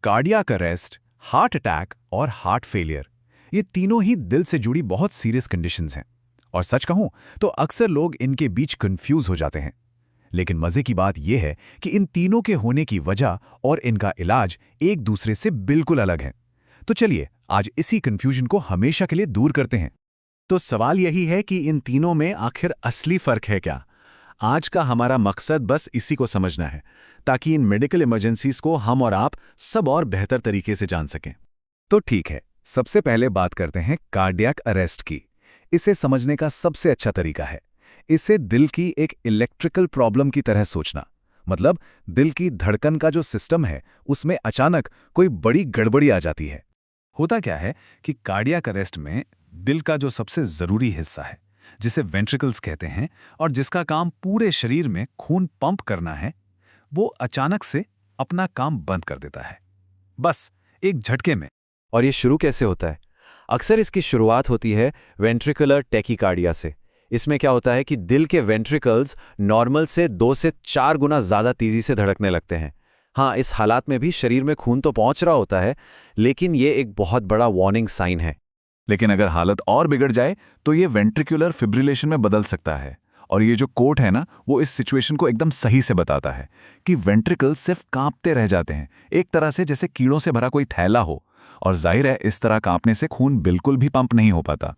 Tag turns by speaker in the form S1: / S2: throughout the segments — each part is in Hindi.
S1: कार्डियक अरेस्ट, हार्ट अटैक और हार्ट फेलियर, ये तीनों ही दिल से जुड़ी बहुत सीरियस कंडीशंस हैं। और सच कहूं तो अक्सर लोग इनके बीच कंफ्यूज हो जाते हैं। लेकिन मजे की बात यह है कि इन तीनों के होने की वजह और इनका इलाज एक दूसरे से बिल्कुल अलग है। तो चलिए आज इसी कंफ्यूजन को हमेशा के लिए दूर करते हैं।
S2: तो सवाल यही है कि इन तीनों में आखिर असली फर्क है क्या। आज का हमारा मकसद बस इसी को समझना है, ताकि इन मेडिकल इमरजेंसीज को हम और आप सब और बेहतर तरीके से जान सकें।
S1: तो ठीक है, सबसे पहले बात करते हैं कार्डियक अरेस्ट की। इसे समझने का सबसे अच्छा तरीका है इसे दिल की एक इलेक्ट्रिकल प्रॉब्लम की तरह सोचना। मतलब दिल की धड़कन का जो सिस्टम है उसमें अचानक कोई बड़ी गड़बड़ी आ जाती है। होता क्या है कि कार्डियक अरेस्ट में दिल का जो सबसे जरूरी हिस्सा है, जिसे वेंट्रिकल्स कहते हैं और जिसका काम पूरे शरीर में खून पंप करना है, वो अचानक से अपना काम बंद कर देता है, बस एक झटके में।
S3: और ये शुरू कैसे होता है? अक्सर इसकी शुरुआत होती है वेंट्रिकुलर टैकीकार्डिया से। इसमें क्या होता है कि दिल के वेंट्रिकल्स नॉर्मल से 2 से 4 गुना ज़्यादा तेज़ी से धड़कने लगते हैं। हाँ, इस हालात में भी शरीर में खून तो पहुंच रहा होता है, लेकिन ये एक बहुत बड़ा वार्निंग साइन है।
S1: लेकिन अगर हालत और बिगड़ जाए तो ये वेंट्रिकुलर फिब्रिलेशन में बदल सकता है। और ये जो कोट है ना, वो इस सिचुएशन को एकदम सही से बताता है कि वेंट्रिकल्स सिर्फ कांपते रह जाते हैं, एक तरह से जैसे कीड़ों से भरा कोई थैला हो। और जाहिर है इस तरह कांपने से खून बिल्कुल भी पंप नहीं हो पाता।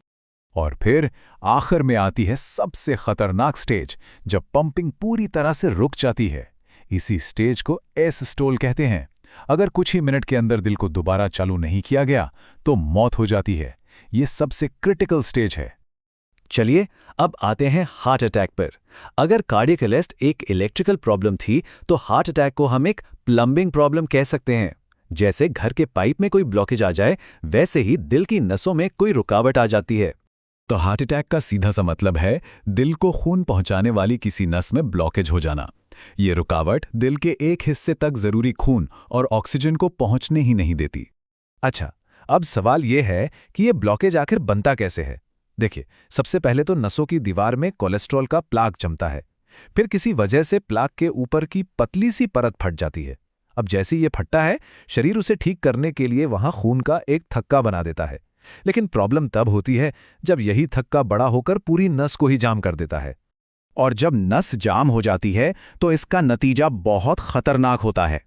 S1: और फिर आखिर में आती है सबसे खतरनाक स्टेज, जब पंपिंग पूरी तरह से रुक जाती है। इसी स्टेज को एसिस्टोल कहते हैं। अगर कुछ ही मिनट के अंदर दिल को दोबारा चालू नहीं किया गया तो मौत हो जाती है। ये सबसे क्रिटिकल स्टेज है।
S2: चलिए अब आते हैं हार्ट अटैक पर। अगर कार्डियक अरेस्ट एक इलेक्ट्रिकल प्रॉब्लम थी, तो हार्ट अटैक को हम एक प्लम्बिंग प्रॉब्लम कह सकते हैं। जैसे घर के पाइप में कोई ब्लॉकेज आ जाए, वैसे ही दिल की नसों में कोई रुकावट आ जाती है।
S1: तो हार्ट अटैक का सीधा सा मतलब है दिल को खून पहुंचाने वाली किसी नस में ब्लॉकेज हो जाना। ये रुकावट दिल के एक हिस्से तक जरूरी खून और ऑक्सीजन को पहुंचने ही नहीं देती।
S2: अच्छा, अब सवाल यह है कि ये ब्लॉकेज आखिर बनता कैसे है। देखिए, सबसे पहले तो नसों की दीवार में कोलेस्ट्रॉल का प्लाक जमता है। फिर किसी वजह से प्लाक के ऊपर की पतली सी परत फट जाती है। अब जैसे ये फटता है, शरीर उसे ठीक करने के लिए वहां खून का एक थक्का बना देता है। लेकिन प्रॉब्लम तब होती है जब यही थक्का बड़ा होकर पूरी नस को ही जाम कर देता है।
S1: और जब नस जाम हो जाती है तो इसका नतीजा बहुत खतरनाक होता है।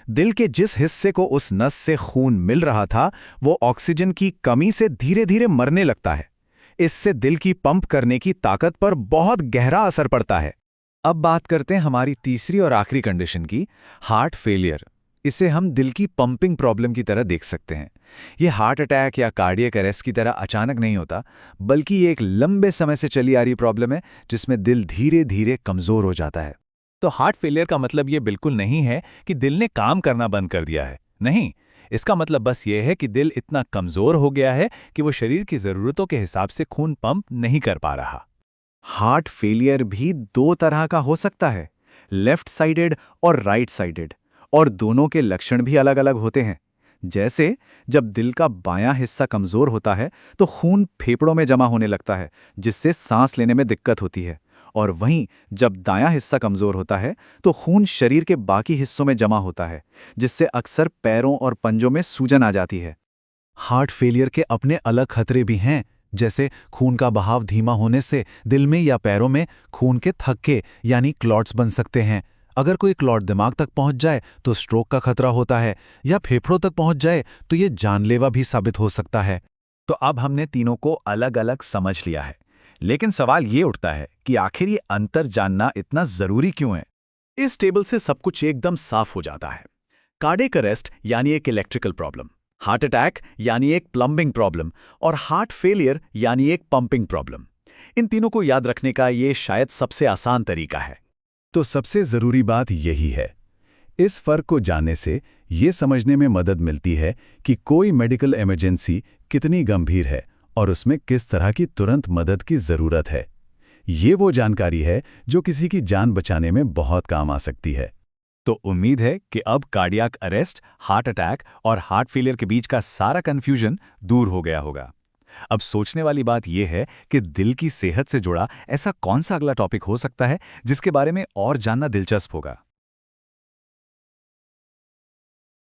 S1: दिल के जिस हिस्से को उस नस से खून मिल रहा था, वो ऑक्सीजन की कमी से धीरे धीरे मरने लगता है। इससे दिल की पंप करने की ताकत पर बहुत गहरा असर पड़ता है।
S3: अब बात करते हैं हमारी तीसरी और आखिरी कंडीशन की, हार्ट फेलियर। इसे हम दिल की पंपिंग प्रॉब्लम की तरह देख सकते हैं। ये हार्ट अटैक या कार्डियक अरेस्ट की तरह अचानक नहीं होता, बल्कि ये एक लंबे समय से चली आ रही प्रॉब्लम है, जिसमें दिल धीरे धीरे कमजोर हो जाता है।
S2: तो हार्ट फेलियर का मतलब ये बिल्कुल नहीं है कि दिल ने काम करना बंद कर दिया है। नहीं, इसका मतलब बस ये है कि दिल इतना कमजोर हो गया है कि वो शरीर की जरूरतों के हिसाब से खून पंप नहीं कर पा रहा।
S3: हार्ट फेलियर भी 2 तरह का हो सकता है, लेफ्ट साइडेड और राइट साइडेड, और दोनों के लक्षण भी अलग अलग होते हैं। जैसे जब दिल का बायां हिस्सा कमजोर होता है तो खून फेफड़ों में जमा होने लगता है, जिससे सांस लेने में दिक्कत होती है। और वहीं जब दायां हिस्सा कमजोर होता है तो खून शरीर के बाकी हिस्सों में जमा होता है, जिससे अक्सर पैरों और पंजों में सूजन आ जाती है।
S1: हार्ट फेलियर के अपने अलग खतरे भी हैं, जैसे खून का बहाव धीमा होने से दिल में या पैरों में खून के थक्के यानी क्लॉट्स बन सकते हैं। अगर कोई क्लॉट दिमाग तक पहुंच जाए तो स्ट्रोक का खतरा होता है, या फेफड़ों तक पहुंच जाए तो ये जानलेवा भी साबित हो सकता है।
S2: तो अब हमने तीनों को अलग अलग समझ लिया है, लेकिन सवाल ये उठता है कि आखिर ये अंतर जानना इतना जरूरी क्यों है। इस टेबल से सब कुछ एकदम साफ हो जाता है। कार्डियक अरेस्ट यानी एक इलेक्ट्रिकल प्रॉब्लम, हार्ट अटैक यानी एक प्लम्बिंग प्रॉब्लम, और हार्ट फेलियर यानी एक पंपिंग प्रॉब्लम। इन तीनों को याद रखने का ये शायद सबसे आसान तरीका है।
S1: तो सबसे जरूरी बात यही है, इस फर्क को जानने से ये समझने में मदद मिलती है कि कोई मेडिकल इमरजेंसी कितनी गंभीर है और उसमें किस तरह की तुरंत मदद की जरूरत है। ये वो जानकारी है जो किसी की जान बचाने में बहुत काम आ सकती है।
S2: तो उम्मीद है कि अब कार्डियक अरेस्ट, हार्ट अटैक और हार्ट फेलियर के बीच का सारा कंफ्यूजन दूर हो गया होगा। अब सोचने वाली बात यह है कि दिल की सेहत से जुड़ा ऐसा कौन सा अगला टॉपिक हो सकता है जिसके बारे में और जानना दिलचस्प होगा।